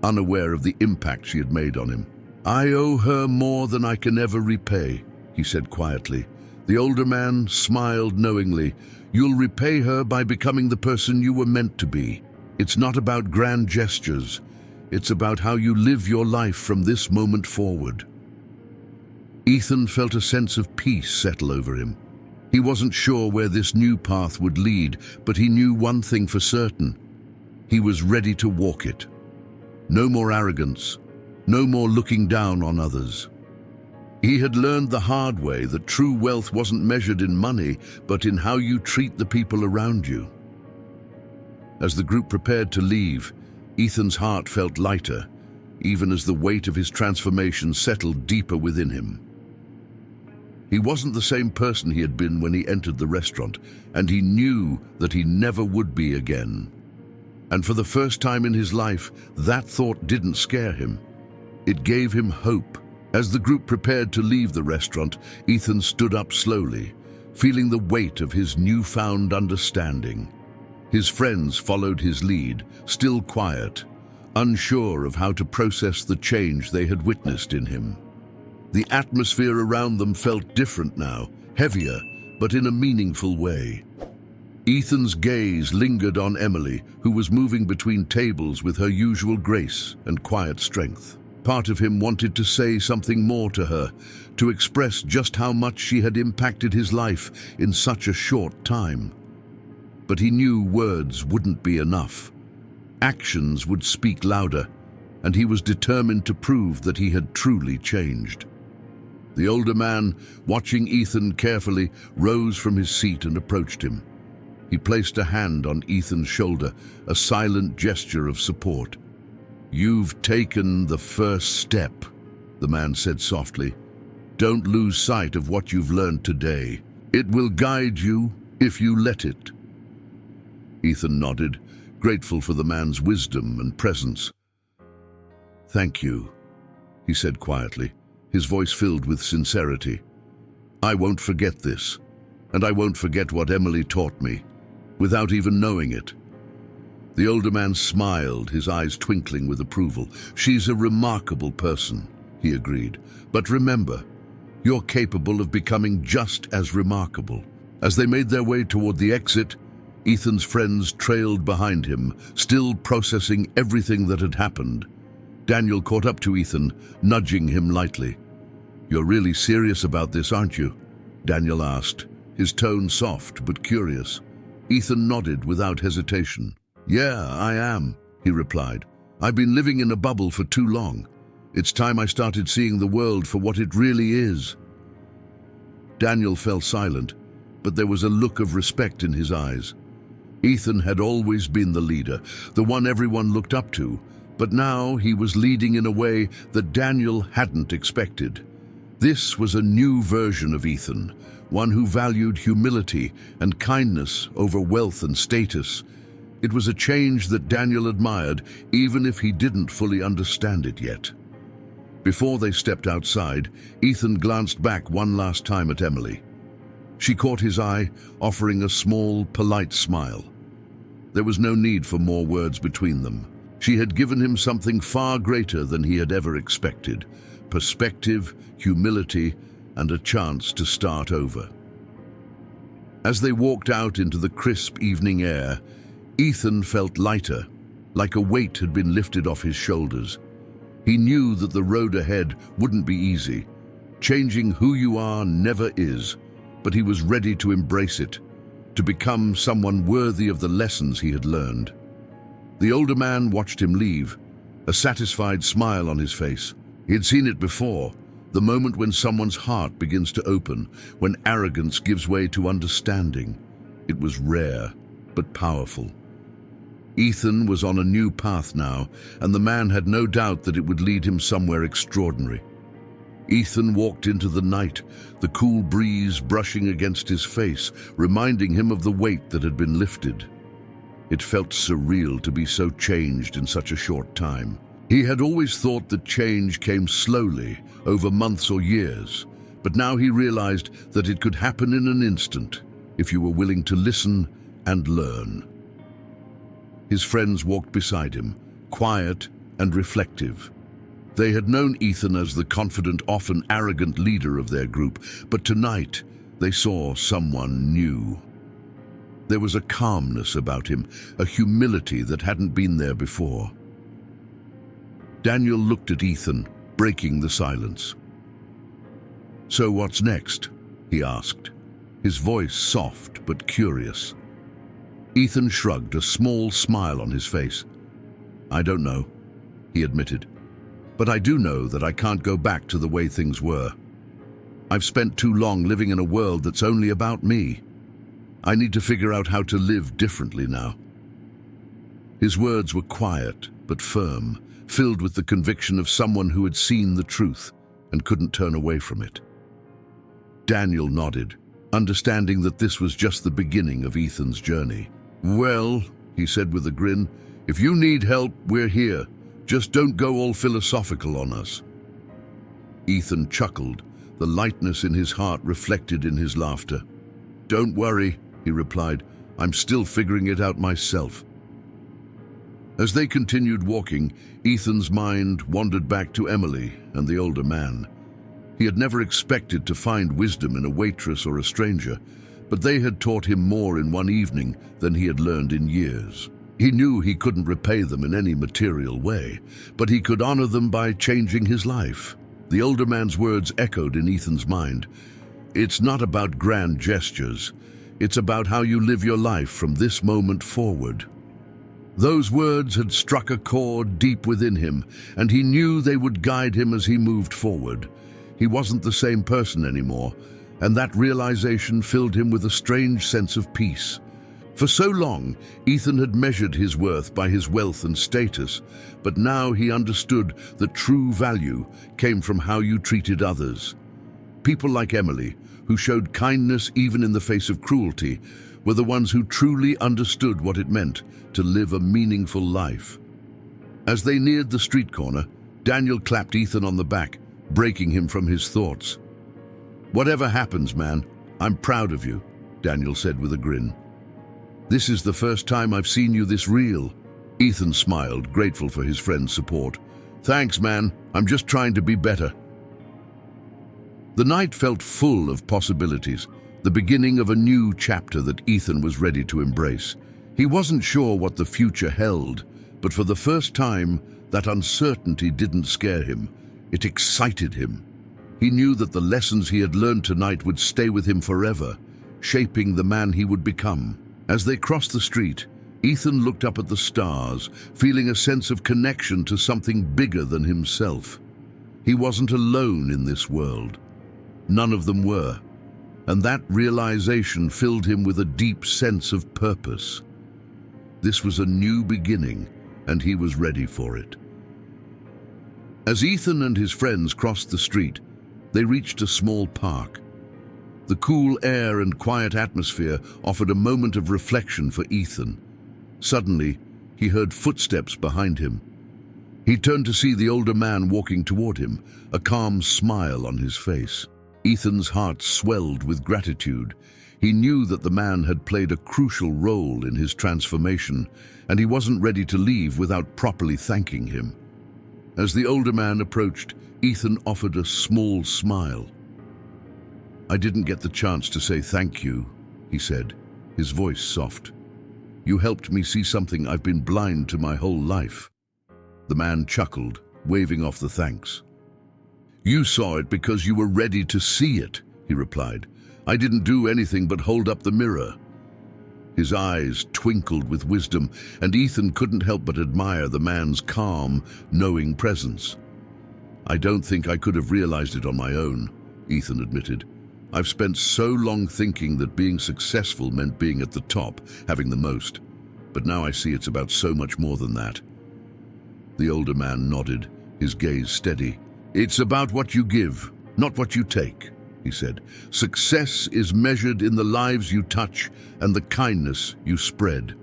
unaware of the impact she had made on him. "I owe her more than I can ever repay," he said quietly. The older man smiled knowingly. "You'll repay her by becoming the person you were meant to be. It's not about grand gestures. It's about how you live your life from this moment forward." Ethan felt a sense of peace settle over him. He wasn't sure where this new path would lead, but he knew one thing for certain. He was ready to walk it. No more arrogance, no more looking down on others. He had learned the hard way that true wealth wasn't measured in money, but in how you treat the people around you. As the group prepared to leave, Ethan's heart felt lighter, even as the weight of his transformation settled deeper within him. He wasn't the same person he had been when he entered the restaurant, and he knew that he never would be again. And for the first time in his life, that thought didn't scare him. It gave him hope. As the group prepared to leave the restaurant, Ethan stood up slowly, feeling the weight of his newfound understanding. His friends followed his lead, still quiet, unsure of how to process the change they had witnessed in him. The atmosphere around them felt different now, heavier, but in a meaningful way. Ethan's gaze lingered on Emily, who was moving between tables with her usual grace and quiet strength. Part of him wanted to say something more to her, to express just how much she had impacted his life in such a short time. But he knew words wouldn't be enough. Actions would speak louder, and he was determined to prove that he had truly changed. The older man, watching Ethan carefully, rose from his seat and approached him. He placed a hand on Ethan's shoulder, a silent gesture of support. "You've taken the first step," the man said softly. "Don't lose sight of what you've learned today. It will guide you if you let it." Ethan nodded, grateful for the man's wisdom and presence. "Thank you," he said quietly, his voice filled with sincerity. "I won't forget this, and I won't forget what Emily taught me, without even knowing it." The older man smiled, his eyes twinkling with approval. "She's a remarkable person," he agreed. "But remember, you're capable of becoming just as remarkable." As they made their way toward the exit, Ethan's friends trailed behind him, still processing everything that had happened. Daniel caught up to Ethan, nudging him lightly. "You're really serious about this, aren't you?" Daniel asked, his tone soft but curious. Ethan nodded without hesitation. "Yeah, I am," he replied. "I've been living in a bubble for too long. It's time I started seeing the world for what it really is." Daniel fell silent, but there was a look of respect in his eyes. Ethan had always been the leader, the one everyone looked up to, but now he was leading in a way that Daniel hadn't expected. This was a new version of Ethan, one who valued humility and kindness over wealth and status. It was a change that Daniel admired, even if he didn't fully understand it yet. Before they stepped outside, Ethan glanced back one last time at Emily. She caught his eye, offering a small, polite smile. There was no need for more words between them. She had given him something far greater than he had ever expected: perspective, humility, and a chance to start over. As they walked out into the crisp evening air, Ethan felt lighter, like a weight had been lifted off his shoulders. He knew that the road ahead wouldn't be easy. Changing who you are never is, but he was ready to embrace it, to become someone worthy of the lessons he had learned. The older man watched him leave, a satisfied smile on his face. He had seen it before, the moment when someone's heart begins to open, when arrogance gives way to understanding. It was rare, but powerful. Ethan was on a new path now, and the man had no doubt that it would lead him somewhere extraordinary. Ethan walked into the night, the cool breeze brushing against his face, reminding him of the weight that had been lifted. It felt surreal to be so changed in such a short time. He had always thought that change came slowly, over months or years, but now he realized that it could happen in an instant, if you were willing to listen and learn. His friends walked beside him, quiet and reflective. They had known Ethan as the confident, often arrogant leader of their group, but tonight they saw someone new. There was a calmness about him, a humility that hadn't been there before. Daniel looked at Ethan, breaking the silence. "So what's next?" he asked, his voice soft but curious. Ethan shrugged, a small smile on his face. "I don't know," he admitted. "But I do know that I can't go back to the way things were. I've spent too long living in a world that's only about me. I need to figure out how to live differently now." His words were quiet but firm, filled with the conviction of someone who had seen the truth and couldn't turn away from it. Daniel nodded, understanding that this was just the beginning of Ethan's journey. "Well," he said with a grin, "if you need help, we're here. Just don't go all philosophical on us." Ethan chuckled, the lightness in his heart reflected in his laughter. "Don't worry," he replied, "I'm still figuring it out myself." As they continued walking, Ethan's mind wandered back to Emily and the older man. He had never expected to find wisdom in a waitress or a stranger, but they had taught him more in one evening than he had learned in years. He knew he couldn't repay them in any material way, but he could honor them by changing his life. The older man's words echoed in Ethan's mind. "It's not about grand gestures. It's about how you live your life from this moment forward." Those words had struck a chord deep within him, and he knew they would guide him as he moved forward. He wasn't the same person anymore, and that realization filled him with a strange sense of peace. For so long, Ethan had measured his worth by his wealth and status, but now he understood that true value came from how you treated others. People like Emily, who showed kindness even in the face of cruelty, were the ones who truly understood what it meant to live a meaningful life. As they neared the street corner, Daniel clapped Ethan on the back, breaking him from his thoughts. "Whatever happens, man, I'm proud of you," Daniel said with a grin. "This is the first time I've seen you this real." Ethan smiled, grateful for his friend's support. "Thanks, man. I'm just trying to be better." The night felt full of possibilities, the beginning of a new chapter that Ethan was ready to embrace. He wasn't sure what the future held, but for the first time, that uncertainty didn't scare him. It excited him. He knew that the lessons he had learned tonight would stay with him forever, shaping the man he would become. As they crossed the street, Ethan looked up at the stars, feeling a sense of connection to something bigger than himself. He wasn't alone in this world. None of them were, and that realization filled him with a deep sense of purpose. This was a new beginning, and he was ready for it. As Ethan and his friends crossed the street, they reached a small park. The cool air and quiet atmosphere offered a moment of reflection for Ethan. Suddenly, he heard footsteps behind him. He turned to see the older man walking toward him, a calm smile on his face. Ethan's heart swelled with gratitude. He knew that the man had played a crucial role in his transformation, and he wasn't ready to leave without properly thanking him. As the older man approached, Ethan offered a small smile. "I didn't get the chance to say thank you," he said, his voice soft. "You helped me see something I've been blind to my whole life." The man chuckled, waving off the thanks. "You saw it because you were ready to see it," he replied. "I didn't do anything but hold up the mirror." His eyes twinkled with wisdom, and Ethan couldn't help but admire the man's calm, knowing presence. "I don't think I could have realized it on my own," Ethan admitted. "I've spent so long thinking that being successful meant being at the top, having the most. But now I see it's about so much more than that." The older man nodded, his gaze steady. "It's about what you give, not what you take," he said. "Success is measured in the lives you touch and the kindness you spread."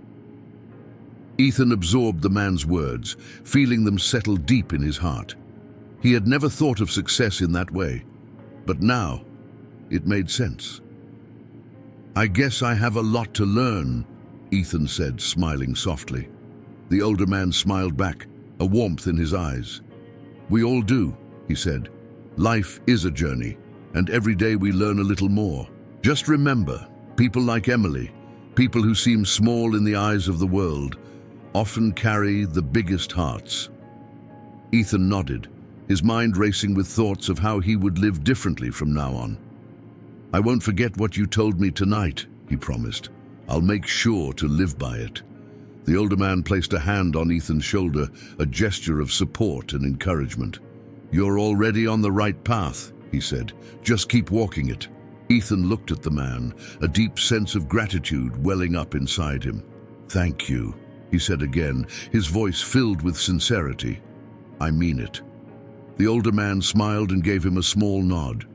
Ethan absorbed the man's words, feeling them settle deep in his heart. He had never thought of success in that way, but now it made sense. "I guess I have a lot to learn," Ethan said, smiling softly. The older man smiled back, a warmth in his eyes. "We all do," he said. "Life is a journey, and every day we learn a little more. Just remember, people like Emily, people who seem small in the eyes of the world, often carry the biggest hearts." Ethan nodded, his mind racing with thoughts of how he would live differently from now on. "I won't forget what you told me tonight," he promised. "I'll make sure to live by it." The older man placed a hand on Ethan's shoulder, a gesture of support and encouragement. "You're already on the right path," he said. "Just keep walking it." Ethan looked at the man, a deep sense of gratitude welling up inside him. "Thank you," he said again, his voice filled with sincerity. "I mean it." The older man smiled and gave him a small nod.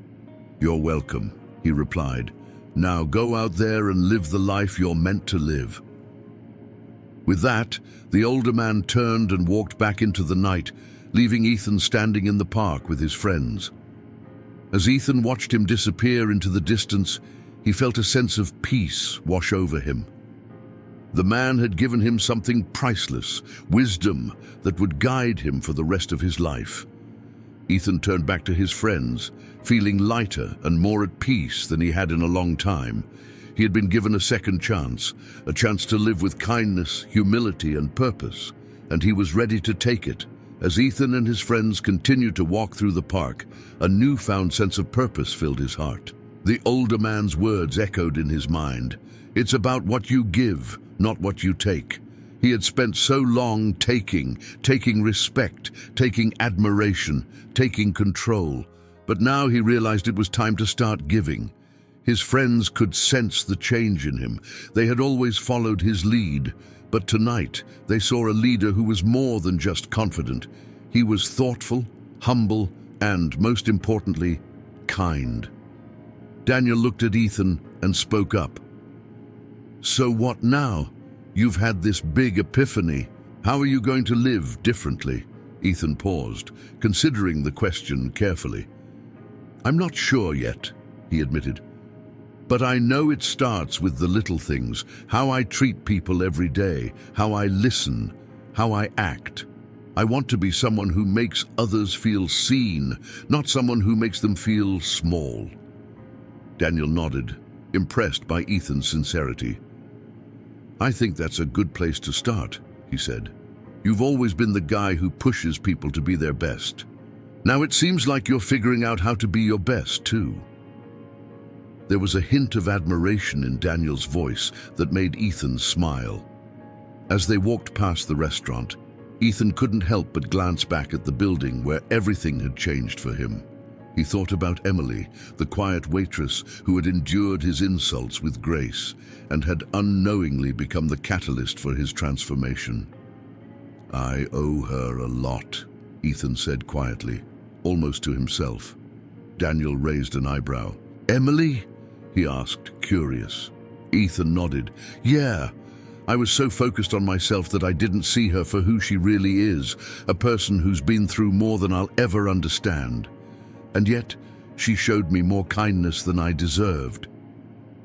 "You're welcome," he replied. "Now go out there and live the life you're meant to live." With that, the older man turned and walked back into the night, leaving Ethan standing in the park with his friends. As Ethan watched him disappear into the distance, he felt a sense of peace wash over him. The man had given him something priceless, wisdom that would guide him for the rest of his life. Ethan turned back to his friends, feeling lighter and more at peace than he had in a long time. He had been given a second chance, a chance to live with kindness, humility, and purpose, and he was ready to take it. As Ethan and his friends continued to walk through the park, a newfound sense of purpose filled his heart. The older man's words echoed in his mind. "It's about what you give, not what you take." He had spent so long taking respect, taking admiration, taking control, but now he realized it was time to start giving. His friends could sense the change in him. They had always followed his lead, but tonight they saw a leader who was more than just confident. He was thoughtful, humble, and, most importantly, kind. Daniel looked at Ethan and spoke up. "So what now? You've had this big epiphany. How are you going to live differently?" Ethan paused, considering the question carefully. "I'm not sure yet," he admitted. "But I know it starts with the little things, how I treat people every day, how I listen, how I act. I want to be someone who makes others feel seen, not someone who makes them feel small." Daniel nodded, impressed by Ethan's sincerity. "I think that's a good place to start," he said. "You've always been the guy who pushes people to be their best. Now it seems like you're figuring out how to be your best, too." There was a hint of admiration in Daniel's voice that made Ethan smile. As they walked past the restaurant, Ethan couldn't help but glance back at the building where everything had changed for him. He thought about Emily, the quiet waitress who had endured his insults with grace and had unknowingly become the catalyst for his transformation. "I owe her a lot," Ethan said quietly, almost to himself. Daniel raised an eyebrow. "Emily?" he asked, curious. Ethan nodded. "Yeah. I was so focused on myself that I didn't see her for who she really is, a person who's been through more than I'll ever understand. And yet, she showed me more kindness than I deserved."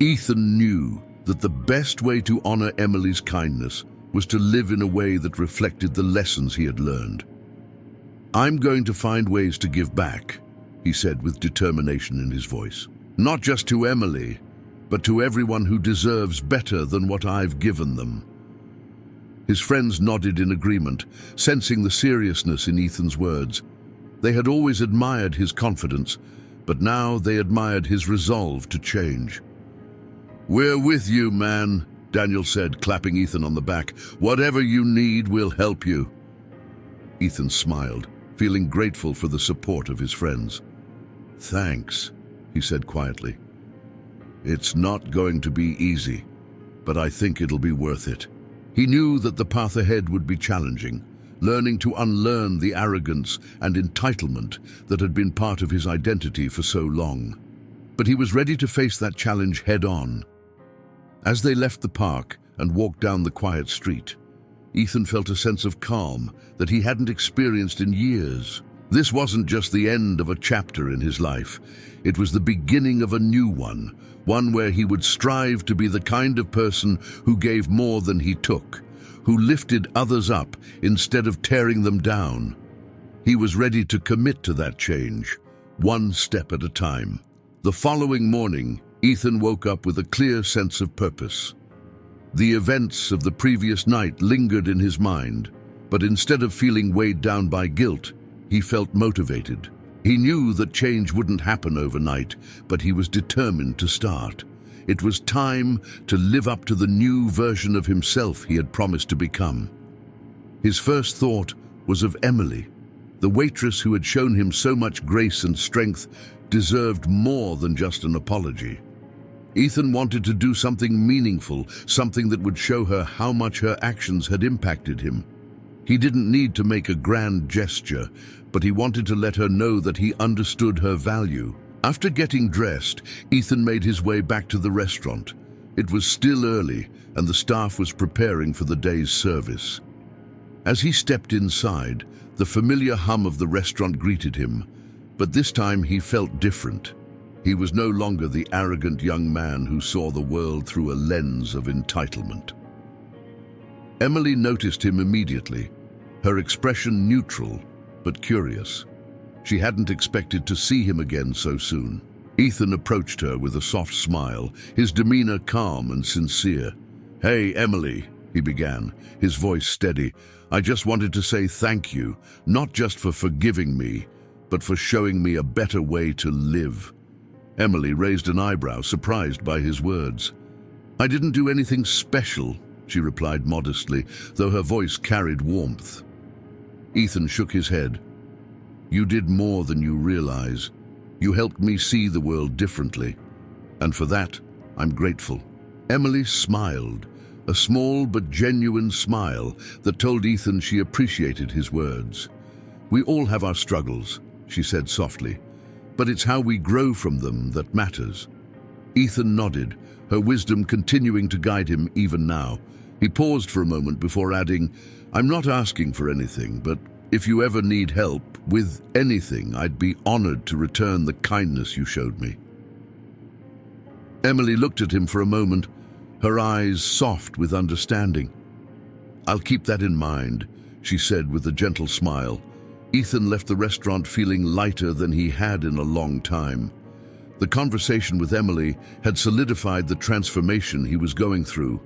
Ethan knew that the best way to honor Emily's kindness was to live in a way that reflected the lessons he had learned. "I'm going to find ways to give back," he said with determination in his voice. "Not just to Emily, but to everyone who deserves better than what I've given them." His friends nodded in agreement, sensing the seriousness in Ethan's words. They had always admired his confidence, but now they admired his resolve to change. "We're with you, man," Daniel said, clapping Ethan on the back. "Whatever you need, we'll help you." Ethan smiled, feeling grateful for the support of his friends. "Thanks," he said quietly. "It's not going to be easy, but I think it'll be worth it." He knew that the path ahead would be challenging, learning to unlearn the arrogance and entitlement that had been part of his identity for so long. But he was ready to face that challenge head-on. As they left the park and walked down the quiet street, Ethan felt a sense of calm that he hadn't experienced in years. This wasn't just the end of a chapter in his life. It was the beginning of a new one where he would strive to be the kind of person who gave more than he took, who lifted others up instead of tearing them down. He was ready to commit to that change, one step at a time. The following morning, Ethan woke up with a clear sense of purpose. The events of the previous night lingered in his mind, but instead of feeling weighed down by guilt, he felt motivated. He knew that change wouldn't happen overnight, but he was determined to start. It was time to live up to the new version of himself he had promised to become. His first thought was of Emily. The waitress who had shown him so much grace and strength deserved more than just an apology. Ethan wanted to do something meaningful, something that would show her how much her actions had impacted him. He didn't need to make a grand gesture, but he wanted to let her know that he understood her value. After getting dressed, Ethan made his way back to the restaurant. It was still early, and the staff was preparing for the day's service. As he stepped inside, the familiar hum of the restaurant greeted him, but this time he felt different. He was no longer the arrogant young man who saw the world through a lens of entitlement. Emily noticed him immediately, her expression neutral but curious. She hadn't expected to see him again so soon. Ethan approached her with a soft smile, his demeanor calm and sincere. "Hey, Emily," he began, his voice steady. "I just wanted to say thank you, not just for forgiving me, but for showing me a better way to live." Emily raised an eyebrow, surprised by his words. "I didn't do anything special," she replied modestly, though her voice carried warmth. Ethan shook his head. "You did more than you realize. You helped me see the world differently, and for that, I'm grateful." Emily smiled, a small but genuine smile that told Ethan she appreciated his words. "We all have our struggles," she said softly, "but it's how we grow from them that matters." Ethan nodded, her wisdom continuing to guide him even now. He paused for a moment before adding, "I'm not asking for anything, but if you ever need help with anything, I'd be honored to return the kindness you showed me." Emily looked at him for a moment, her eyes soft with understanding. "I'll keep that in mind," she said with a gentle smile. Ethan left the restaurant feeling lighter than he had in a long time. The conversation with Emily had solidified the transformation he was going through.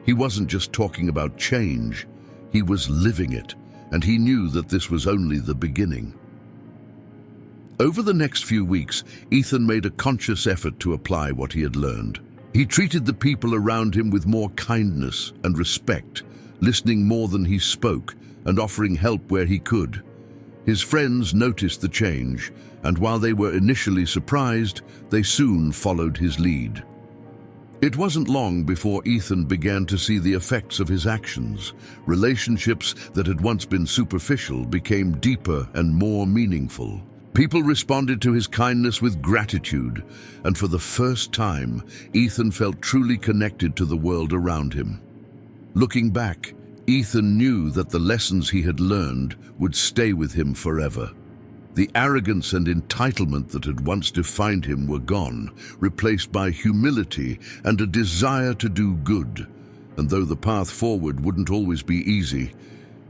He wasn't just talking about change, he was living it, and he knew that this was only the beginning. Over the next few weeks, Ethan made a conscious effort to apply what he had learned. He treated the people around him with more kindness and respect, listening more than he spoke and offering help where he could. His friends noticed the change, and while they were initially surprised, they soon followed his lead. It wasn't long before Ethan began to see the effects of his actions. Relationships that had once been superficial became deeper and more meaningful. People responded to his kindness with gratitude, and for the first time, Ethan felt truly connected to the world around him. Looking back, Ethan knew that the lessons he had learned would stay with him forever. The arrogance and entitlement that had once defined him were gone, replaced by humility and a desire to do good. And though the path forward wouldn't always be easy,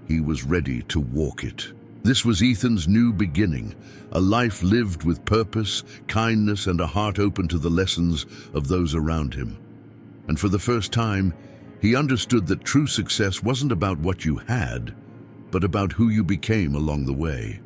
he was ready to walk it. This was Ethan's new beginning, a life lived with purpose, kindness, and a heart open to the lessons of those around him. And for the first time, he understood that true success wasn't about what you had, but about who you became along the way.